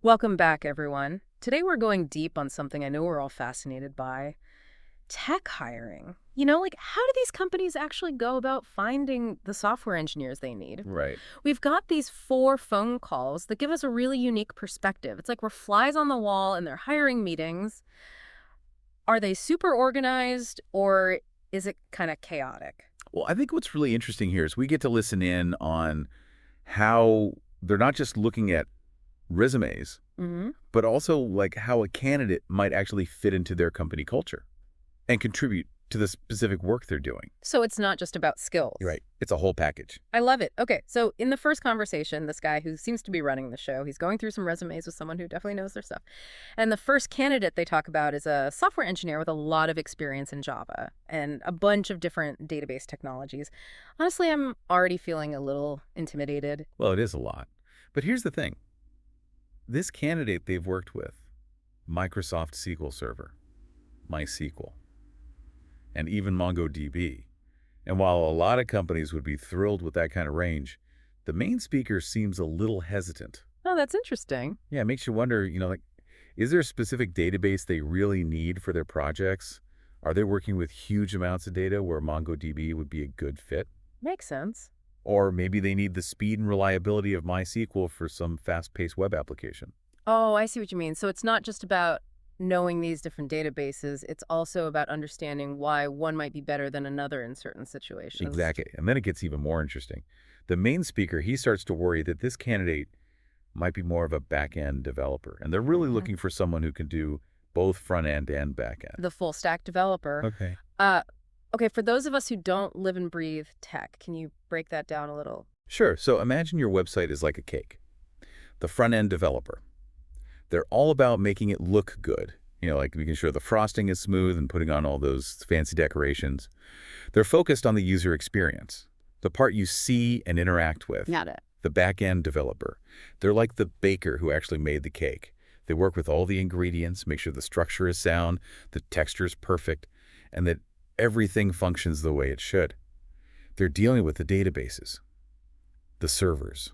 Welcome back, everyone. Today we're going deep on something I know we're all fascinated by, tech hiring. How do these companies actually go about finding the software engineers they need? Right. We've got these 4 phone calls that give us a really unique perspective. It's like we're flies on the wall in their hiring meetings. Are they super organized or is it kind of chaotic? Well, I think what's really interesting here is we get to listen in on how they're not just looking at resumes, Mm-hmm. but also like how a candidate might actually fit into their company culture and contribute to the specific work they're doing. So it's not just about skills. Right. It's a whole package. I love it. Okay, so in the first conversation, this guy who seems to be running the show, he's going through some resumes with someone who definitely knows their stuff. And the first candidate they talk about is a software engineer with a lot of experience in Java and a bunch of different database technologies. Honestly, I'm already feeling a little intimidated. Well, it is a lot. But here's the thing. This candidate they've worked with, Microsoft SQL Server, MySQL, and even MongoDB. And while a lot of companies would be thrilled with that kind of range, the main speaker seems a little hesitant. Oh, that's interesting. Yeah, it makes you wonder, is there a specific database they really need for their projects? Are they working with huge amounts of data where MongoDB would be a good fit? Makes sense. Or maybe they need the speed and reliability of MySQL for some fast-paced web application. Oh, I see what you mean. So it's not just about knowing these different databases, it's also about understanding why one might be better than another in certain situations. Exactly. And then it gets even more interesting. The main speaker, he starts to worry that this candidate might be more of a back-end developer. And they're really looking for someone who can do both front-end and back-end. The full stack developer. Okay. Uh, okay, for those of us who don't live and breathe tech, can you break that down a little? Sure. So imagine your website is like a cake. The front-end developer, they're all about making it look good. Like making sure the frosting is smooth and putting on all those fancy decorations. They're focused on the user experience, the part you see and interact with. Got it. The back-end developer, they're like the baker who actually made the cake. They work with all the ingredients, make sure the structure is sound, the texture is perfect, and that everything functions the way it should. They're dealing with the databases, the servers,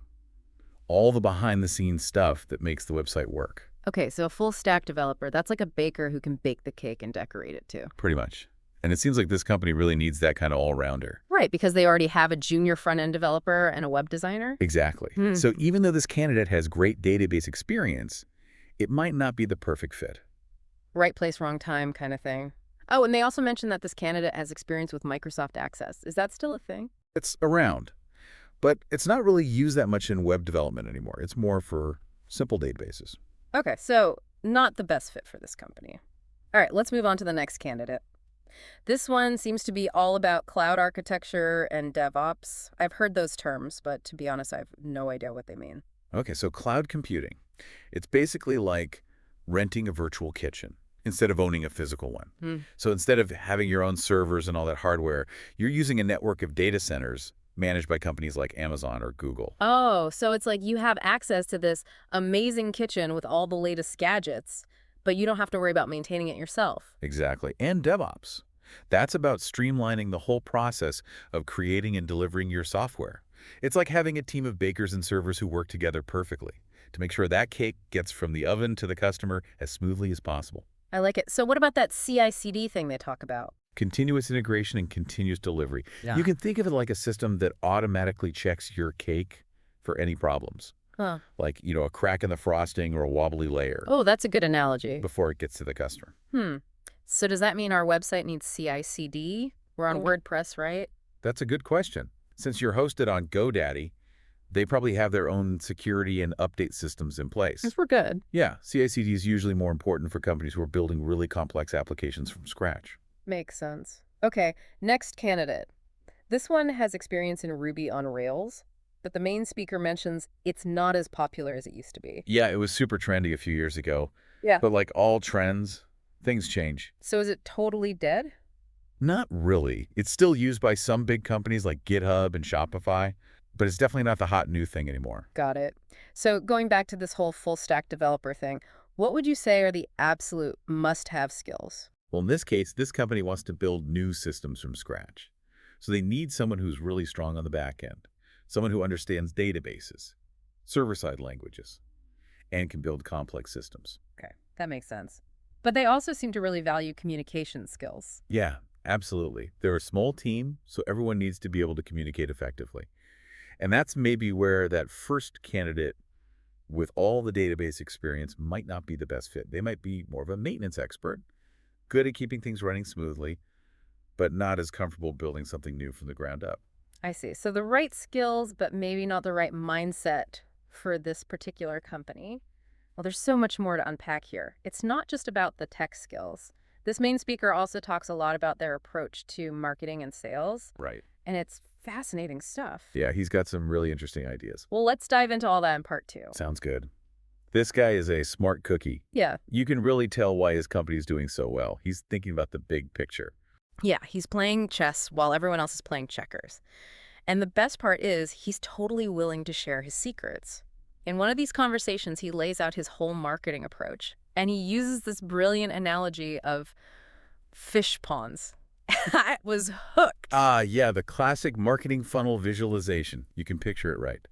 all the behind-the-scenes stuff that makes the website work. Okay, so a full stack developer, that's like a baker who can bake the cake and decorate it too. Pretty much. And it seems like this company really needs that kind of all-rounder. Right, because they already have a junior front-end developer and a web designer. Exactly. So even though this candidate has great database experience, it might not be the perfect fit. Right place, wrong time kind of thing. Oh, and they also mentioned that this candidate has experience with Microsoft Access. Is that still a thing? It's around, but it's not really used that much in web development anymore. It's more for simple databases. Okay, so not the best fit for this company. All right, let's move on to the next candidate. This one seems to be all about cloud architecture and DevOps. I've heard those terms, but to be honest, I have no idea what they mean. Okay, so cloud computing. It's basically like renting a virtual kitchen instead of owning a physical one. So instead of having your own servers and all that hardware, you're using a network of data centers managed by companies like Amazon or Google. Oh, so it's like you have access to this amazing kitchen with all the latest gadgets, but you don't have to worry about maintaining it yourself. Exactly. And DevOps. That's about streamlining the whole process of creating and delivering your software. It's like having a team of bakers and servers who work together perfectly to make sure that cake gets from the oven to the customer as smoothly as possible. I like it. So what about that CI/CD thing they talk about? Continuous integration and continuous delivery. Yeah. You can think of it like a system that automatically checks your cake for any problems. Huh. Like, a crack in the frosting or a wobbly layer Oh, that's a good analogy. before it gets to the customer. So does that mean our website needs CI/CD? We're on WordPress, right? That's a good question. Since you're hosted on GoDaddy, they probably have their own security and update systems in place. Because we're good. Yeah, CI/CD is usually more important for companies who are building really complex applications from scratch. Makes sense. Okay, next candidate. This one has experience in Ruby on Rails, but the main speaker mentions it's not as popular as it used to be. Yeah, it was super trendy a few years ago. Yeah. But like all trends, things change. So is it totally dead? Not really. It's still used by some big companies like GitHub and Shopify, but it's definitely not the hot new thing anymore. Got it. So going back to this whole full stack developer thing, what would you say are the absolute must-have skills? Well, in this case, this company wants to build new systems from scratch. So they need someone who's really strong on the back end, someone who understands databases, server-side languages, and can build complex systems. Okay, that makes sense. But they also seem to really value communication skills. Yeah, absolutely. They're a small team, so everyone needs to be able to communicate effectively. And that's maybe where that first candidate with all the database experience might not be the best fit. They might be more of a maintenance expert, good at keeping things running smoothly, but not as comfortable building something new from the ground up. I see. So the right skills, but maybe not the right mindset for this particular company. Well, there's so much more to unpack here. It's not just about the tech skills. This main speaker also talks a lot about their approach to marketing and sales, Right. and it's fascinating stuff. Yeah, he's got some really interesting ideas. Well, let's dive into all that in part 2. Sounds good. This guy is a smart cookie. Yeah. You can really tell why his company is doing so well. He's thinking about the big picture. Yeah, he's playing chess while everyone else is playing checkers. And the best part is he's totally willing to share his secrets. In one of these conversations, he lays out his whole marketing approach, and he uses this brilliant analogy of fish ponds. I was hooked. Yeah, the classic marketing funnel visualization. You can picture it right.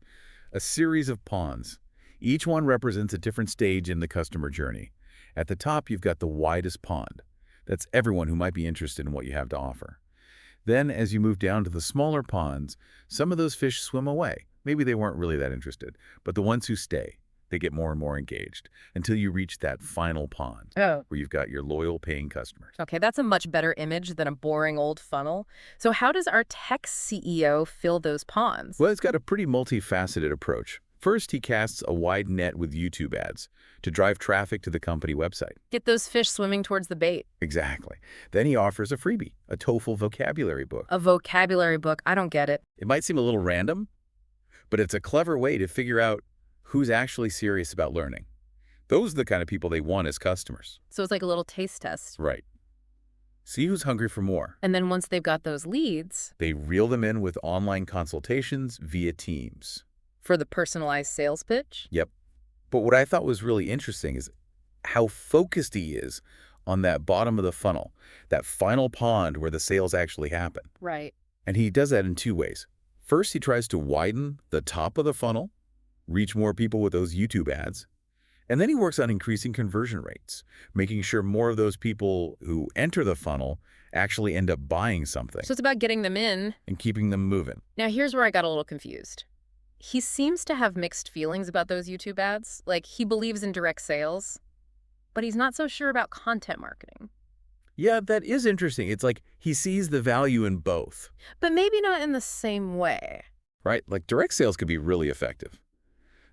A series of ponds. Each one represents a different stage in the customer journey. At the top, you've got the widest pond. That's everyone who might be interested in what you have to offer. Then, as you move down to the smaller ponds, some of those fish swim away. Maybe they weren't really that interested, but the ones who stay, they get more and more engaged until you reach that final pond Oh. where you've got your loyal paying customers. Okay, that's a much better image than a boring old funnel. So how does our tech CEO fill those ponds? Well, it's got a pretty multifaceted approach. First, he casts a wide net with YouTube ads to drive traffic to the company website. Get those fish swimming towards the bait. Exactly. Then he offers a freebie, a TOEFL vocabulary book. A vocabulary book. I don't get it. It might seem a little random, but it's a clever way to figure out who's actually serious about learning. Those are the kind of people they want as customers. So it's like a little taste test. Right. See who's hungry for more. And then once they've got those leads, They reel them in with online consultations via Teams. for the personalized sales pitch? Yep. But what I thought was really interesting is how focused he is on that bottom of the funnel, that final pond where the sales actually happen. Right. And he does that in 2 ways. First, he tries to widen the top of the funnel, reach more people with those YouTube ads. And then he works on increasing conversion rates, making sure more of those people who enter the funnel actually end up buying something So it's about getting them in. and keeping them moving. Now here's where I got a little confused. He seems to have mixed feelings about those YouTube ads. Like, he believes in direct sales, but he's not so sure about content marketing. Yeah, that is interesting. It's like he sees the value in both, But maybe not in the same way. right? Like direct sales could be really effective,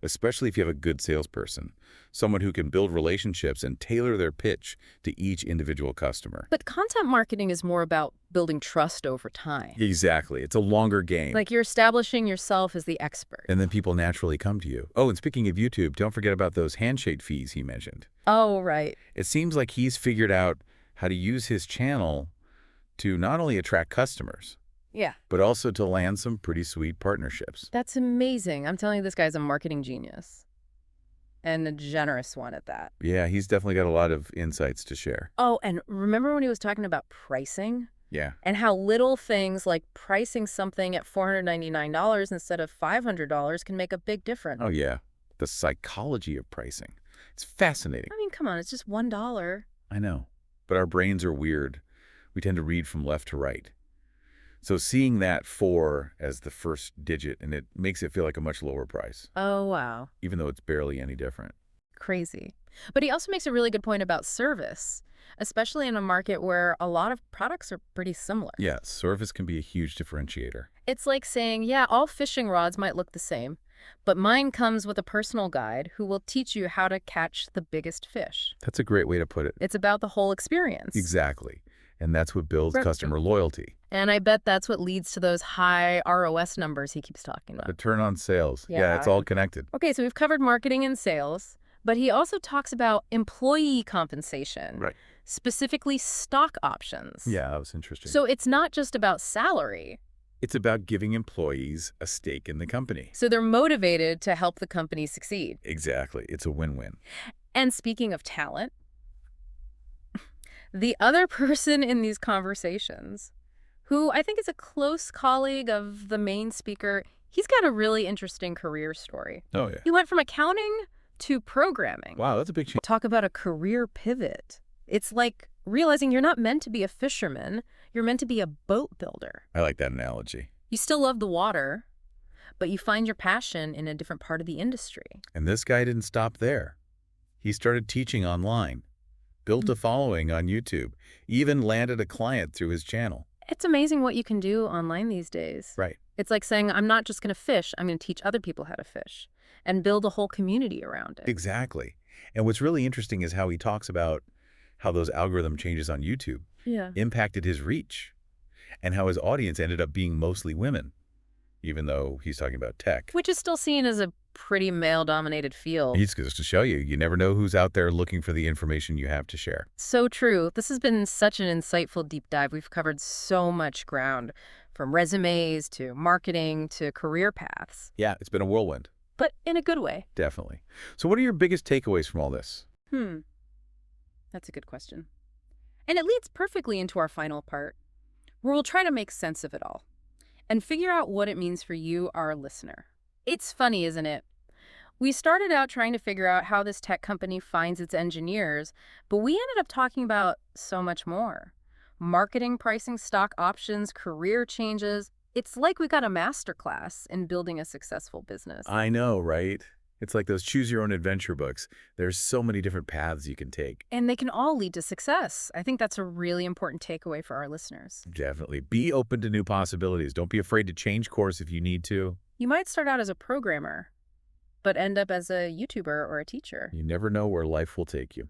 especially if you have a good salesperson, someone who can build relationships and tailor their pitch to each individual customer. But content marketing is more about building trust over time. Exactly. It's a longer game. Like, you're establishing yourself as the expert. And then people naturally come to you. Oh, and speaking of YouTube, don't forget about those handshake fees he mentioned. Oh, right. It seems like he's figured out how to use his channel to not only attract customers, Yeah. but also to land some pretty sweet partnerships. That's amazing. I'm telling you, this guy's a marketing genius. And a generous one at that. Yeah, he's definitely got a lot of insights to share. Oh, and remember when he was talking about pricing? Yeah. And how little things like pricing something at $499 instead of $500 can make a big difference. Oh, yeah. The psychology of pricing. It's fascinating. I mean, come on, it's just $1. I know. But our brains are weird. We tend to read from left to right. So seeing that 4 as the first digit, and it makes it feel like a much lower price, Oh, wow. even though it's barely any different. Crazy. But he also makes a really good point about service, especially in a market where a lot of products are pretty similar. Yeah, service can be a huge differentiator. It's like saying, yeah, all fishing rods might look the same, but mine comes with a personal guide who will teach you how to catch the biggest fish. That's a great way to put it. It's about the whole experience. Exactly. And that's what builds Right. customer loyalty. And I bet that's what leads to those high ROS numbers he keeps talking about. Return on sales. Yeah, Yeah. it's all connected. Okay, so we've covered marketing and sales, but he also talks about employee compensation, Right. specifically stock options. Yeah, that was interesting. So it's not just about salary. It's about giving employees a stake in the company. So they're motivated to help the company succeed. Exactly. It's a win-win. And speaking of talent, the other person in these conversations, who I think is a close colleague of the main speaker, he's got a really interesting career story. Oh, yeah. He went from accounting to programming. Wow, that's a big change. Talk about a career pivot. It's like realizing you're not meant to be a fisherman, you're meant to be a boat builder. I like that analogy. You still love the water, but you find your passion in a different part of the industry. And this guy didn't stop there. He started teaching online, built a following on YouTube, even landed a client through his channel. It's amazing what you can do online these days. Right. It's like saying, I'm not just going to fish, I'm going to teach other people how to fish and build a whole community around it. Exactly. And what's really interesting is how he talks about how those algorithm changes on YouTube impacted his reach and how his audience ended up being mostly women, even though he's talking about tech. Which is still seen as a pretty male-dominated field. He's just to show you, you never know who's out there looking for the information you have to share. So true. This has been such an insightful deep dive. We've covered so much ground, from resumes to marketing to career paths. Yeah, it's been a whirlwind. But in a good way. Definitely. So what are your biggest takeaways from all this? That's a good question. And it leads perfectly into our final part, where we'll try to make sense of it all and figure out what it means for you, our listener. It's funny, isn't it? We started out trying to figure out how this tech company finds its engineers, but we ended up talking about so much more. Marketing, pricing, stock options, career changes. It's like we got a masterclass in building a successful business. I know, right? It's like those choose-your-own-adventure books. There's so many different paths you can take. And they can all lead to success. I think that's a really important takeaway for our listeners. Definitely. Be open to new possibilities. Don't be afraid to change course if you need to. You might start out as a programmer, but end up as a YouTuber or a teacher. You never know where life will take you.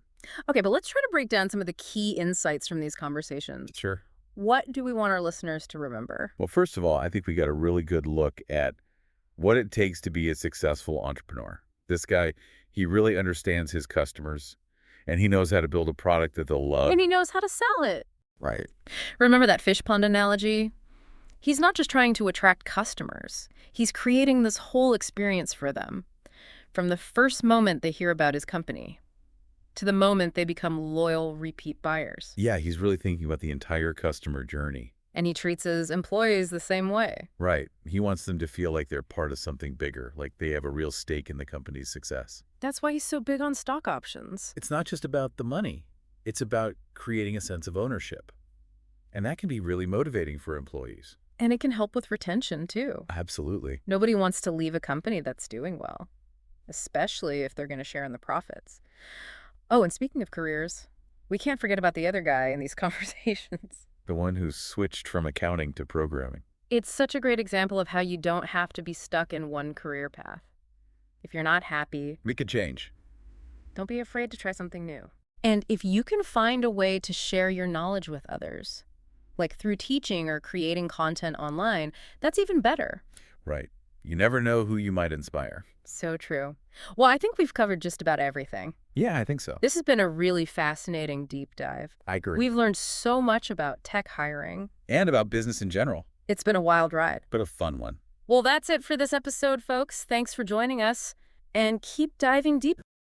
Okay, but let's try to break down some of the key insights from these conversations. Sure. What do we want our listeners to remember? Well, first of all, I think we got a really good look at what it takes to be a successful entrepreneur. This guy, he really understands his customers, and he knows how to build a product that they'll love. And he knows how to sell it. Right. Remember that fish pond analogy? He's not just trying to attract customers. He's creating this whole experience for them. From the first moment they hear about his company to the moment they become loyal repeat buyers. Yeah, he's really thinking about the entire customer journey. And he treats his employees the same way. Right. He wants them to feel like they're part of something bigger, like they have a real stake in the company's success. That's why he's so big on stock options. It's not just about the money. It's about creating a sense of ownership. And that can be really motivating for employees. And it can help with retention, too. Absolutely. Nobody wants to leave a company that's doing well, especially if they're going to share in the profits. Oh, and speaking of careers, we can't forget about the other guy in these conversations. The one who's switched from accounting to programming. It's such a great example of how you don't have to be stuck in one career path. If you're not happy, We could change. don't be afraid to try something new. And if you can find a way to share your knowledge with others, like through teaching or creating content online, that's even better. Right. You never know who you might inspire. So true. Well, I think we've covered just about everything. Yeah, I think so. This has been a really fascinating deep dive. I agree. We've learned so much about tech hiring. And about business in general, It's been a wild ride. but a fun one. Well, that's it for this episode, folks. Thanks for joining us, and keep diving deep.